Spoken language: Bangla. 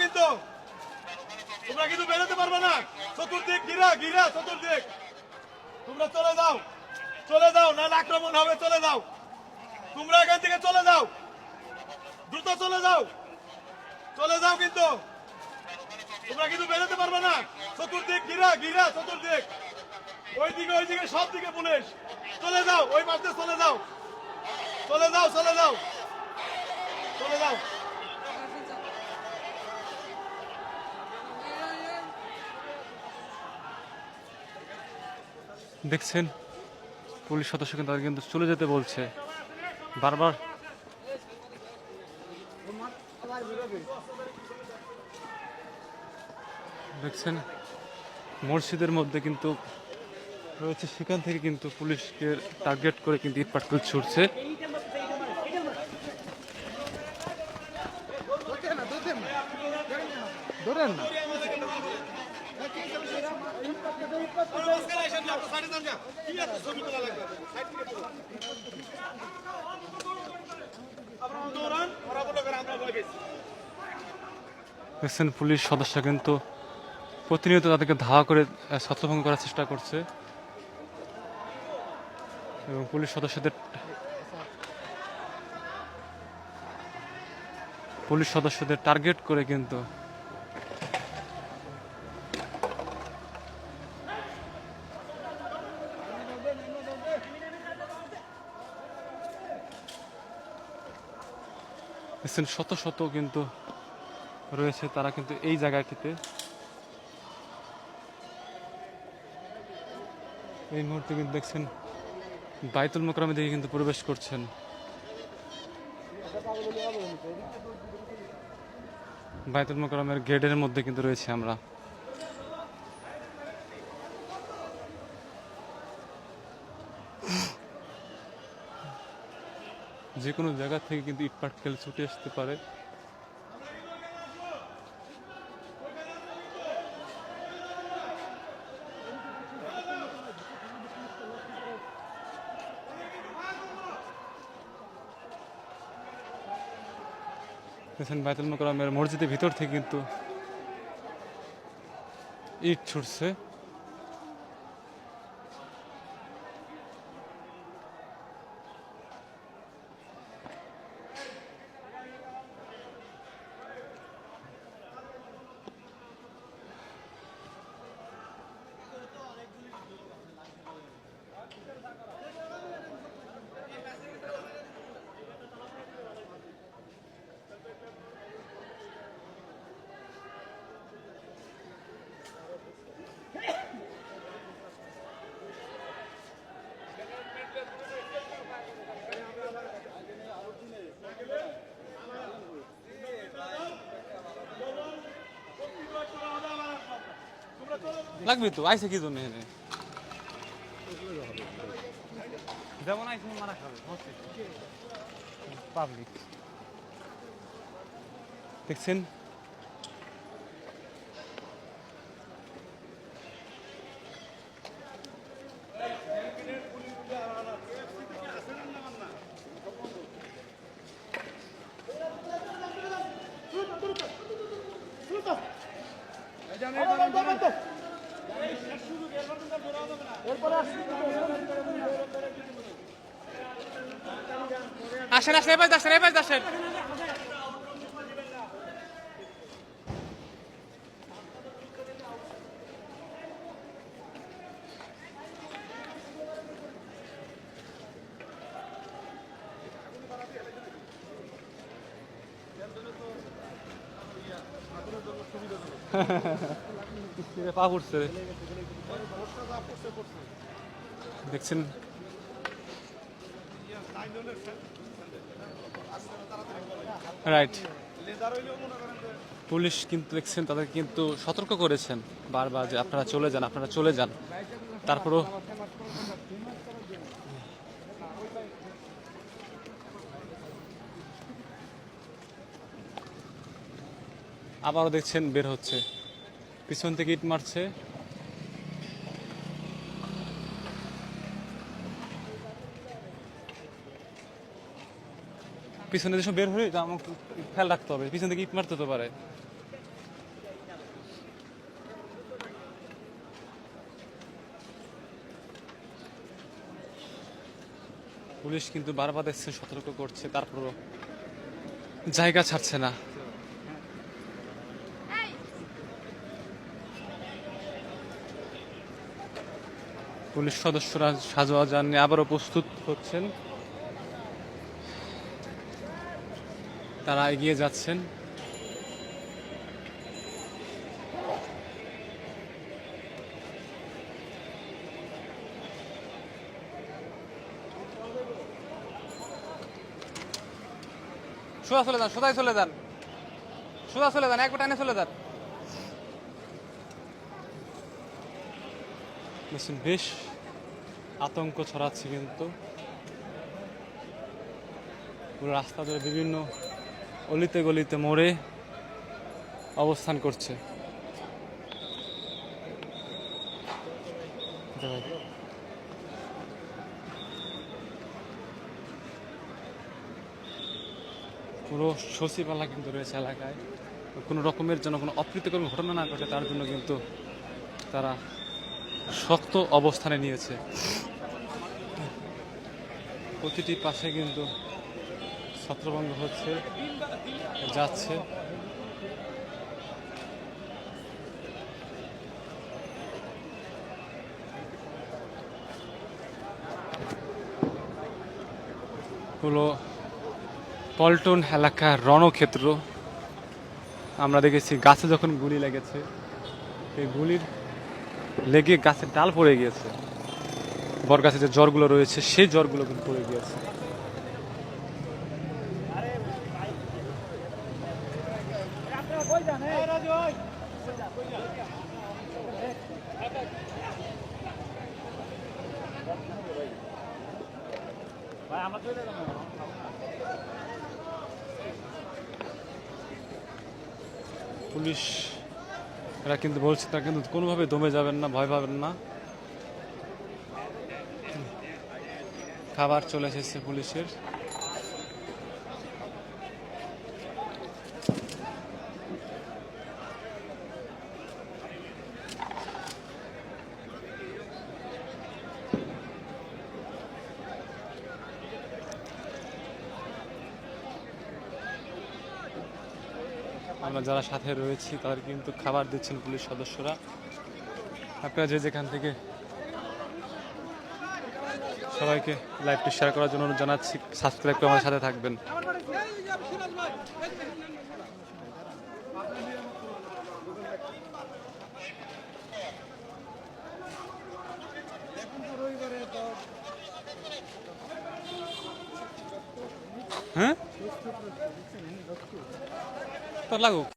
কিন্তু তোমরা কিন্তু বেরোতে পারবে না। চতুর্দিক ঘিরা ঘিরা, চতুর্দিক তোমরা চলে যাও, নাহলে আক্রমণ হবে। চলে যাও, তোমরা এখান থেকে চলে যাও, দ্রুত চলে যাও কিন্তু তোমরা কিন্তু বেরোতে পারবে না। চতুর্দিক ঘিরা ঘিরা, চতুর্দিক ওইদিকে সব দিকে পুলিশ। চলে যাও, ওই পাশে চলে যাও। দেখছেন পুলিশ সদস্য কিন্তু তাদের কিন্তু চলে যেতে বলছে বারবার। দেখছেন মসজিদের মধ্যে কিন্তু রয়েছে, সেখান থেকে কিন্তু পুলিশকে টার্গেট করে কিন্তু ইট পাটকেল ছুটছে। ধরেন না দেখছেন পুলিশ সদস্য কিন্তু প্রতিনিয়ত তাদেরকে ধাওয়া করে ছত্রভঙ্গ করার চেষ্টা করছে এবং পুলিশ সদস্যদের টার্গেট করে কিন্তু শত শত কিন্তু রয়েছে, তারা কিন্তু এই জায়গাটিতে এই মুহূর্তে কিন্তু দেখছেন বাইতুল মোকাররমের দিকে কিন্তু প্রবেশ করছেন। বাইতুল মোকাররমের গেটের মধ্যে কিন্তু রয়েছে আমরা। যে কোনো জায়গা থেকে কিন্তু ইট পাটকেল ছুটে আসতে পারে। বাইতুল মোকাররমের মসজিদের ভিতর থেকে কিন্তু ইট ছুটছে। লাগবে তো আইসে কি জন্য এখানে যেমন আইসে মারা খাবে পাবলিক। দেখছেন আসেন আসেন এবার আসেন। পা পড়ছে দেখছেন। রাইট, পুলিশ কিন্তু দেখছেন তাদের কিন্তু সতর্ক করেছেন বারবার যে আপনারা চলে যান। তারপরও আবারও দেখছেন বের হচ্ছে, পিছন থেকে ইট মারছে। পিছনে যেসব বের হয়ে আমাকে খেয়াল রাখতে হবে, পিছন থেকে ইট মারতে তো পারে। পুলিশ কিন্তু বারবার এসে সতর্ক করছে, তারপরও জায়গা ছাড়ছে না। পুলিশ সদস্যরা সাজোয়াজান নিয়ে আবারও প্রস্তুত হচ্ছেন, তারা এগিয়ে যাচ্ছেন। সোজা চলে যান, সোজাই চলে যান, সোজা চলে যান, একবার টানে চলে যান। বেশ আতঙ্ক ছড়াচ্ছে কিন্তু পুরো রাস্তা ধরে বিভিন্ন অলিতে গলিতে মোড়ে অবস্থান করছে। পুরো সচিবালা কিন্তু রয়েছে এলাকায়, কোনো রকমের যেন কোনো অপ্রীতিকর ঘটনা না ঘটে তার জন্য কিন্তু তারা শক্ত অবস্থানে নিয়েছে। প্রতিটি পাশে কিন্তু ছত্রভঙ্গ হচ্ছে, যাচ্ছে। হলো পল্টন এলাকার রণক্ষেত্র। আমরা দেখেছি গাছে যখন গুলি লেগেছে, এই গুলির লেগে গাছের ডাল পড়ে গিয়েছে, বর গাছে যে জ্বরগুলো রয়েছে সেই জ্বরগুলো কিন্তু পড়ে গিয়েছে। পুলিশ এরা কিন্তু বলছে তা কিন্তু কোনোভাবে দমে যাবেন না, ভয় পাবেন না। খাবার চলে এসেছে পুলিশের। আমরা যারা সাথে রয়েছি তাদের কিন্তু খাবার দিচ্ছেন পুলিশ সদস্যরা। আপনারা যে যেখান থেকে সবাইকে লাইভটি শেয়ার করার জন্য অনুরোধ জানাচ্ছি, সাবস্ক্রাইব করে আমাদের সাথে থাকবেন। হ্যাঁ, তো লাগুক।